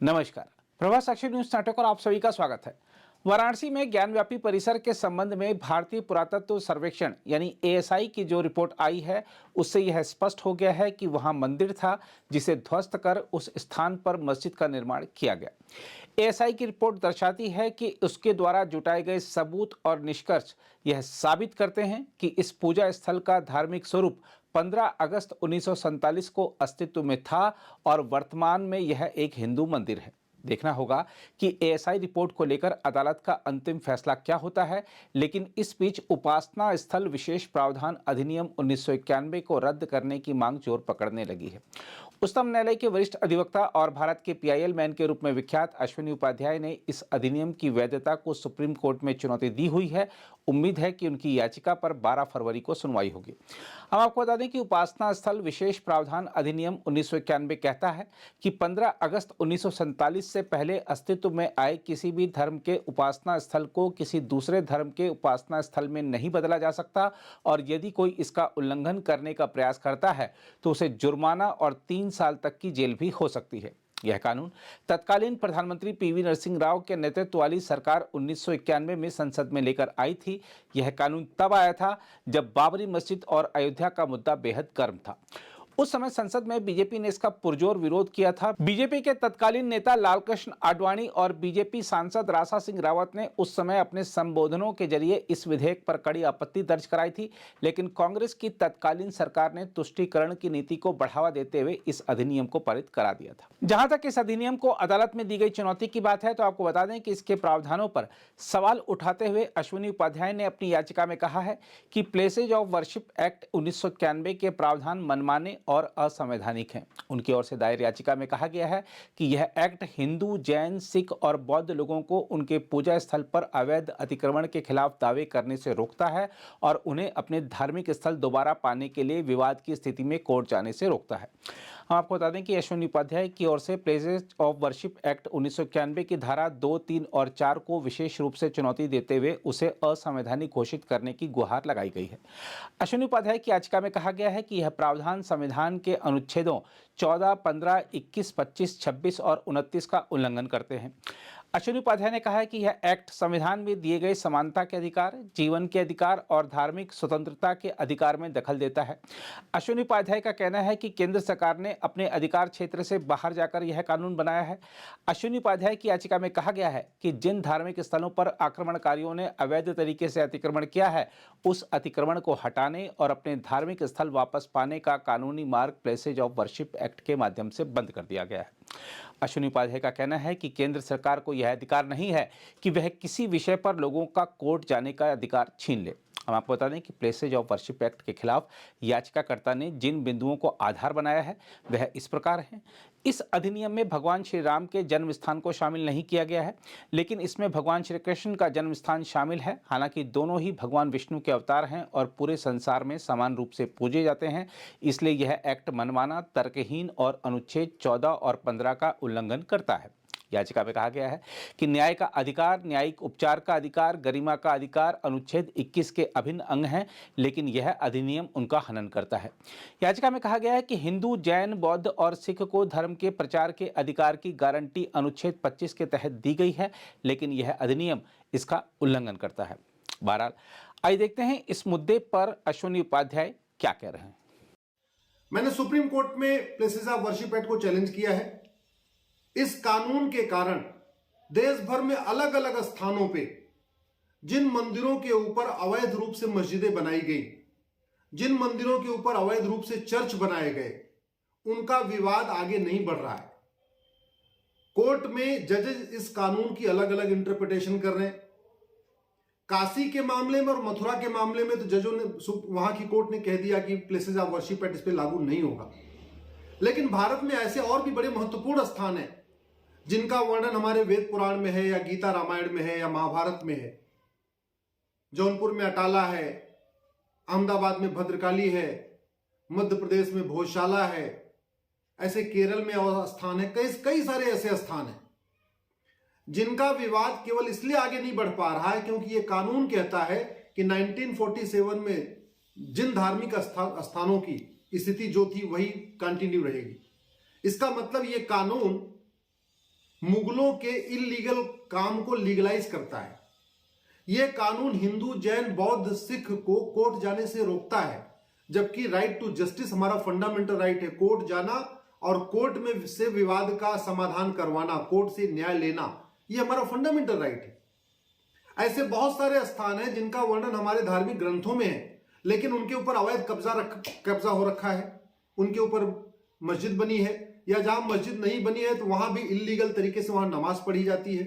नमस्कार। प्रभात साक्षी न्यूज नाटक और आप सभी का स्वागत है। वाराणसी में ज्ञानव्यापी परिसर के संबंध में भारतीय पुरातत्व सर्वेक्षण यानी एएसआई की जो रिपोर्ट आई है, उससे यह स्पष्ट हो गया है कि वहां मंदिर था जिसे ध्वस्त कर उस स्थान पर मस्जिद का निर्माण किया गया। एएसआई की रिपोर्ट दर्शाती है कि उसके द्वारा जुटाए गए सबूत और निष्कर्ष यह साबित करते हैं कि इस पूजा स्थल का धार्मिक स्वरूप 15 अगस्त 1947 को अस्तित्व में था और वर्तमान में यह एक हिंदू मंदिर है। देखना होगा कि एएसआई रिपोर्ट को लेकर अदालत का अंतिम फैसला क्या होता है, लेकिन इस बीच उपासना स्थल विशेष प्रावधान अधिनियम 1991 को रद्द करने की मांग जोर पकड़ने लगी है। उच्चतम न्यायालय के वरिष्ठ अधिवक्ता और भारत के पीआईएल मैन के रूप में विख्यात अश्विनी उपाध्याय ने इस अधिनियम की वैधता को सुप्रीम कोर्ट में चुनौती दी हुई है। उम्मीद है कि उनकी याचिका पर 12 फरवरी को सुनवाई होगी। हम आपको बता दें कि उपासना स्थल विशेष प्रावधान अधिनियम 1991 कहता है कि 15 अगस्त 1947 से पहले अस्तित्व में आए किसी भी धर्म के उपासना स्थल को किसी दूसरे धर्म के उपासना स्थल में नहीं बदला जा सकता और यदि कोई इसका उल्लंघन करने का प्रयास करता है तो उसे जुर्माना और 3 साल तक की जेल भी हो सकती है। यह कानून तत्कालीन प्रधानमंत्री पीवी नरसिंह राव के नेतृत्व वाली सरकार 1991 में संसद में लेकर आई थी। यह कानून तब आया था जब बाबरी मस्जिद और अयोध्या का मुद्दा बेहद गर्म था। उस समय संसद में बीजेपी ने इसका पुरजोर विरोध किया था। बीजेपी के तत्कालीन नेता लालकृष्ण आडवाणी और बीजेपी सांसद राशा सिंह रावत ने उस समय अपने संबोधनों के जरिए इस विधेयक पर कड़ी आपत्ति दर्ज कराई थी, लेकिन कांग्रेस की तत्कालीन सरकार ने तुष्टीकरण की नीति को बढ़ावा देते हुए इस अधिनियम को पारित करा दिया था। जहां तक इस अधिनियम को अदालत में दी गई चुनौती की बात है, तो आपको बता दें कि इसके प्रावधानों पर सवाल उठाते हुए अश्विनी उपाध्याय ने अपनी याचिका में कहा है कि प्लेसेज ऑफ वर्शिप एक्ट 1991 के प्रावधान मनमाने और असंवैधानिक हैं। उनकी ओर से दायर याचिका में कहा गया है कि यह एक्ट हिंदू, जैन, सिख और बौद्ध लोगों को उनके पूजा स्थल पर अवैध अतिक्रमण के खिलाफ दावे करने से रोकता है और उन्हें अपने धार्मिक स्थल दोबारा पाने के लिए विवाद की स्थिति में कोर्ट जाने से रोकता है। हम आपको बता दें कि अश्विनी उपाध्याय की ओर से प्लेसेज ऑफ वर्शिप एक्ट 1991 की धारा 2, 3 और 4 को विशेष रूप से चुनौती देते हुए उसे असंवैधानिक घोषित करने की गुहार लगाई गई है। अश्विनी उपाध्याय की याचिका में कहा गया है कि यह प्रावधान संविधान के अनुच्छेदों 14, 15, 21, 25, 26 और 29 का उल्लंघन करते हैं। अश्विनी उपाध्याय ने कहा है कि यह एक्ट संविधान में दिए गए समानता के अधिकार, जीवन के अधिकार और धार्मिक स्वतंत्रता के अधिकार में दखल देता है। अश्विनी उपाध्याय का कहना है कि केंद्र सरकार ने अपने अधिकार क्षेत्र से बाहर जाकर यह कानून बनाया है। अश्विनी उपाध्याय की याचिका में कहा गया है कि जिन धार्मिक स्थलों पर आक्रमणकारियों ने अवैध तरीके से अतिक्रमण किया है, उस अतिक्रमण को हटाने और अपने धार्मिक स्थल वापस पाने का कानूनी मार्ग प्लेसेज ऑफ वर्शिप एक्ट के माध्यम से बंद कर दिया गया है। अश्विनी उपाध्याय का कहना है कि केंद्र सरकार को यह अधिकार नहीं है कि वह किसी विषय पर लोगों का कोर्ट जाने का अधिकार छीन ले। हम आपको बता दें कि प्लेसेज ऑफ वर्शिप एक्ट के खिलाफ याचिकाकर्ता ने जिन बिंदुओं को आधार बनाया है वह इस प्रकार हैं। इस अधिनियम में भगवान श्री राम के जन्म स्थान को शामिल नहीं किया गया है, लेकिन इसमें भगवान श्री कृष्ण का जन्म स्थान शामिल है। हालांकि दोनों ही भगवान विष्णु के अवतार हैं और पूरे संसार में समान रूप से पूजे जाते हैं, इसलिए यह एक्ट मनमाना, तर्कहीन और अनुच्छेद 14 और 15 का उल्लंघन करता है। याचिका में कहा गया है कि न्याय का अधिकार, न्यायिक उपचार का अधिकार, गरिमा का अधिकार अनुच्छेद 21 के अभिन्न अंग हैं, लेकिन यह अधिनियम उनका हनन करता है। याचिका में कहा गया है कि हिंदू, जैन, बौद्ध और सिख को धर्म के प्रचार के अधिकार की गारंटी अनुच्छेद 25 के तहत दी गई है, लेकिन यह अधिनियम इसका उल्लंघन करता है। बहरहाल, आइए देखते हैं इस मुद्दे पर अश्विनी उपाध्याय क्या कह रहे हैं। मैंने सुप्रीम कोर्ट में प्लेसेस ऑफ वर्शिप एक्ट को चैलेंज किया है। इस कानून के कारण देश भर में अलग अलग स्थानों पे जिन मंदिरों के ऊपर अवैध रूप से मस्जिदें बनाई गई, जिन मंदिरों के ऊपर अवैध रूप से चर्च बनाए गए, उनका विवाद आगे नहीं बढ़ रहा है। कोर्ट में जजेस इस कानून की अलग अलग इंटरप्रिटेशन कर रहे हैं। काशी के मामले में और मथुरा के मामले में तो जजों ने, वहां की कोर्ट ने कह दिया कि प्लेसेस ऑफ वर्शिप एक्ट इस पर लागू नहीं होगा। लेकिन भारत में ऐसे और भी बड़े महत्वपूर्ण स्थान हैं जिनका वर्णन हमारे वेद पुराण में है या गीता रामायण में है या महाभारत में है। जौनपुर में अटाला है, अहमदाबाद में भद्रकाली है, मध्य प्रदेश में भोजशाला है, ऐसे केरल में और स्थान है, कई सारे ऐसे स्थान हैं जिनका विवाद केवल इसलिए आगे नहीं बढ़ पा रहा है क्योंकि यह कानून कहता है कि 1947 में जिन धार्मिक स्थानों की स्थिति जो थी वही कंटिन्यू रहेगी। इसका मतलब यह कानून मुगलों के इलीगल काम को लीगलाइज करता है। यह कानून हिंदू, जैन, बौद्ध, सिख को कोर्ट जाने से रोकता है, जबकि राइट टू जस्टिस हमारा फंडामेंटल राइट है। कोर्ट जाना और कोर्ट में से विवाद का समाधान करवाना, कोर्ट से न्याय लेना, यह हमारा फंडामेंटल राइट है। ऐसे बहुत सारे स्थान हैं जिनका वर्णन हमारे धार्मिक ग्रंथों में है, लेकिन उनके ऊपर अवैध कब्जा हो रखा है, उनके ऊपर मस्जिद बनी है, या जहां मस्जिद नहीं बनी है तो वहां भी इलीगल तरीके से वहां नमाज पढ़ी जाती है।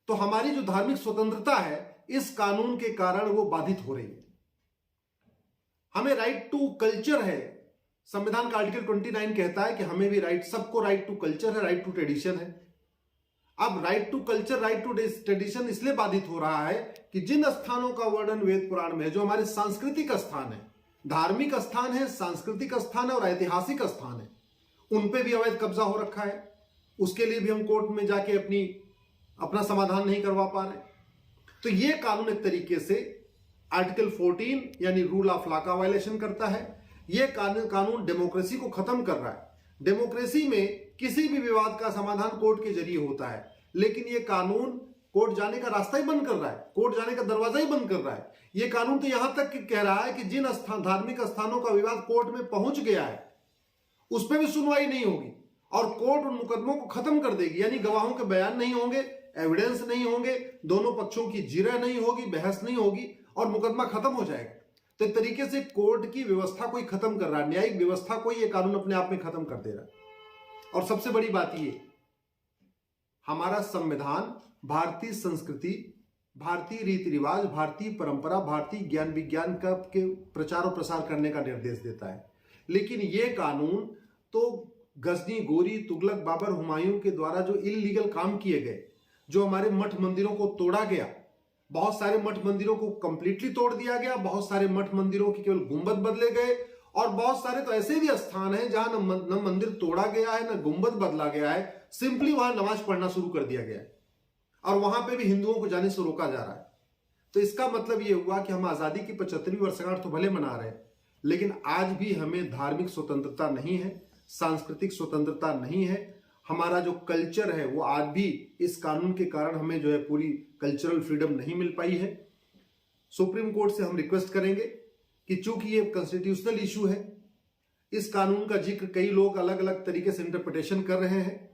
तो हमारी जो धार्मिक स्वतंत्रता है इस कानून के कारण वो बाधित हो रही है। हमें राइट टू कल्चर है, संविधान का आर्टिकल 29 कहता है कि हमें भी राइट, सबको राइट टू कल्चर है, राइट टू ट्रेडिशन है। अब right to culture, right to tradition इसलिए बाधित हो रहा है कि जिन स्थानों का वर्णन वेद पुराण में है, जो हमारे सांस्कृतिक स्थान है, धार्मिक स्थान है, सांस्कृतिक स्थान है और ऐतिहासिक स्थान है, उन पे भी अवैध कब्जा हो रखा है। उसके लिए भी हम कोर्ट में जाके अपना समाधान नहीं करवा पा रहे। तो ये कानून एक तरीके से आर्टिकल 14 यानी रूल ऑफ लॉ का वायलेशन करता है। यह कानून डेमोक्रेसी को खत्म कर रहा है। डेमोक्रेसी में किसी भी विवाद का समाधान कोर्ट के जरिए होता है, लेकिन यह कानून कोर्ट जाने का रास्ता ही बंद कर रहा है, कोर्ट जाने का दरवाजा ही बंद कर रहा है। यह कानून तो यहां तक कह रहा है कि जिन धार्मिक स्थानों का विवाद कोर्ट में पहुंच गया है उस पर भी सुनवाई नहीं होगी और कोर्ट उन मुकदमों को खत्म कर देगी। यानी गवाहों के बयान नहीं होंगे, एविडेंस नहीं होंगे, दोनों पक्षों की जिरह नहीं होगी, बहस नहीं होगी और मुकदमा खत्म हो जाएगा। तो एक तरीके से कोर्ट की व्यवस्था को ही खत्म कर रहा है, न्यायिक व्यवस्था को यह कानून अपने आप में खत्म कर दे रहा है। और सबसे बड़ी बात यह, हमारा संविधान भारतीय संस्कृति, भारतीय रीति रिवाज, भारतीय परंपरा, भारतीय ज्ञान विज्ञान का के प्रचार और प्रसार करने का निर्देश देता है। लेकिन यह कानून तो गजनी, गोरी, तुगलक, बाबर, हुमायूं के द्वारा जो इलीगल काम किए गए, जो हमारे मठ मंदिरों को तोड़ा गया, बहुत सारे मठ मंदिरों को कंप्लीटली तोड़ दिया गया, बहुत सारे मठ मंदिरों के केवल गुंबद बदले गए और बहुत सारे तो ऐसे भी स्थान हैं जहां न मंदिर तोड़ा गया है, न गुंबद बदला गया है, सिंपली वहां नमाज पढ़ना शुरू कर दिया गया है और वहां पे भी हिंदुओं को जाने से रोका जा रहा है। तो इसका मतलब यह हुआ कि हम आजादी की 75वीं वर्षगांठ तो भले मना रहे हैं, लेकिन आज भी हमें धार्मिक स्वतंत्रता नहीं है, सांस्कृतिक स्वतंत्रता नहीं है। हमारा जो कल्चर है वो आज भी इस कानून के कारण हमें जो है पूरी कल्चरल फ्रीडम नहीं मिल पाई है। सुप्रीम कोर्ट से हम रिक्वेस्ट करेंगे कि चूंकि ये कॉन्स्टिट्यूशनल इशू है, इस कानून का जिक्र कई लोग अलग अलग तरीके से इंटरप्रिटेशन कर रहे हैं।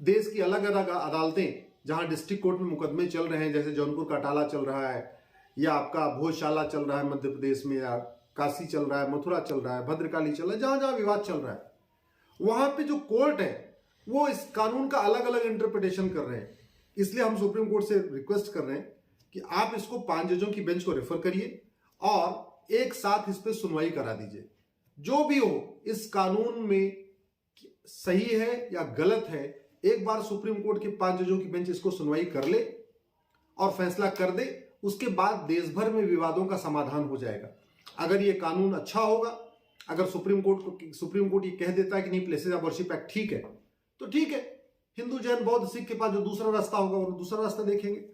देश की अलग अलग अदालतें जहां डिस्ट्रिक्ट कोर्ट में मुकदमे चल रहे हैं, जैसे जौनपुर का अटाला चल रहा है, या आपका भोजशाला चल रहा है मध्य प्रदेश में, या काशी चल रहा है, मथुरा चल रहा है, भद्रकाली चल रहा है, जहां जहां विवाद चल रहा है वहां पे जो कोर्ट है वो इस कानून का अलग अलग इंटरप्रिटेशन कर रहे हैं। इसलिए हम सुप्रीम कोर्ट से रिक्वेस्ट कर रहे हैं कि आप इसको 5 जजों की बेंच को रेफर करिए और एक साथ इस पे सुनवाई करा दीजिए। जो भी हो इस कानून में सही है या गलत है, एक बार सुप्रीम कोर्ट के 5 जजों की बेंच इसको सुनवाई कर ले और फैसला कर दे, उसके बाद देश भर में विवादों का समाधान हो जाएगा। अगर ये कानून अच्छा होगा, अगर सुप्रीम कोर्ट ये कह देता है कि नहीं प्लेसेस ऑफ वर्शिप एक्ट ठीक है, तो ठीक है, हिंदू, जैन, बौद्ध, सिख के पास जो दूसरा रास्ता होगा वो दूसरा रास्ता देखेंगे,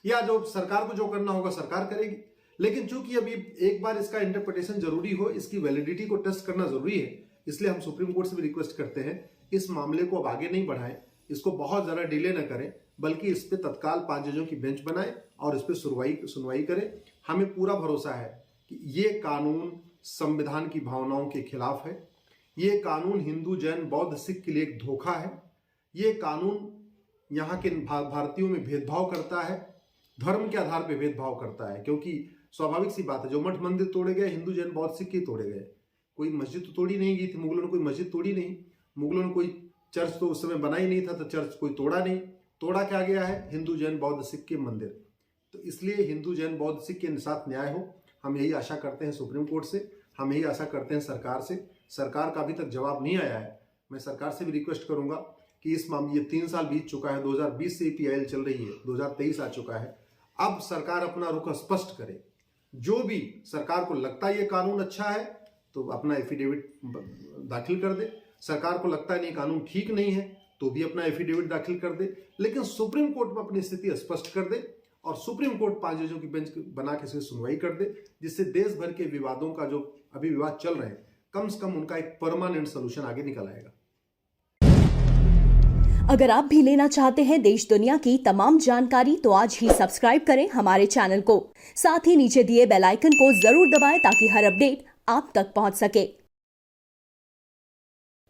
या जो सरकार को जो करना होगा सरकार करेगी। लेकिन चूंकि अभी एक बार इसका इंटरप्रिटेशन जरूरी हो, इसकी वैलिडिटी को टेस्ट करना जरूरी है, इसलिए हम सुप्रीम कोर्ट से भी रिक्वेस्ट करते हैं इस मामले को अब आगे नहीं बढ़ाएं, इसको बहुत ज्यादा डिले न करें, बल्कि इस पे तत्काल 5 जजों की बेंच बनाएं और इस पे सुनवाई करें। हमें पूरा भरोसा है कि ये कानून संविधान की भावनाओं के खिलाफ है, ये कानून हिंदू, जैन, बौद्ध, सिख के लिए एक धोखा है, ये कानून यहाँ के भारतीयों में भेदभाव करता है, धर्म के आधार पर भेदभाव करता है। क्योंकि स्वाभाविक सी बात है, जो मठ मंदिर तोड़े गए हिंदू, जैन, बौद्ध, सिख के तोड़े गए, कोई मस्जिद तो तोड़ी नहीं गई थी, मुगलों ने कोई मस्जिद तोड़ी नहीं, मुगलों ने कोई चर्च तो उस समय बना ही नहीं था, तो चर्च कोई तोड़ा नहीं। तोड़ा क्या गया है? हिंदू, जैन, बौद्ध, सिख के मंदिर। तो इसलिए हिंदू, जैन, बौद्ध, सिख के साथ न्याय हो, हम यही आशा करते हैं सुप्रीम कोर्ट से, हम यही आशा करते हैं सरकार से। सरकार का अभी तक जवाब नहीं आया है। मैं सरकार से भी रिक्वेस्ट करूंगा कि इस मामले, ये 3 साल बीत चुका है, 2020 से PIL चल रही है, 2023 आ चुका है, अब सरकार अपना रुख स्पष्ट करे। जो भी सरकार को लगता है ये कानून अच्छा है तो अपना एफिडेविट दाखिल कर दे, सरकार को लगता है नहीं कानून ठीक नहीं है तो भी अपना एफिडेविट दाखिल कर दे, लेकिन सुप्रीम कोर्ट में अपनी स्थिति स्पष्ट कर दे और सुप्रीम कोर्ट 5 जजों की बेंच बना के इसे सुनवाई कर दे, जिससे देश भर के विवादों का जो अभी विवाद चल रहे हैं, कम से कम उनका एक परमानेंट सोल्यूशन आगे निकल आएगा। अगर आप भी लेना चाहते हैं देश दुनिया की तमाम जानकारी तो आज ही सब्सक्राइब करें हमारे चैनल को। साथ ही नीचे दिए बेल आइकन को जरूर दबाएं ताकि हर अपडेट आप तक पहुंच सके।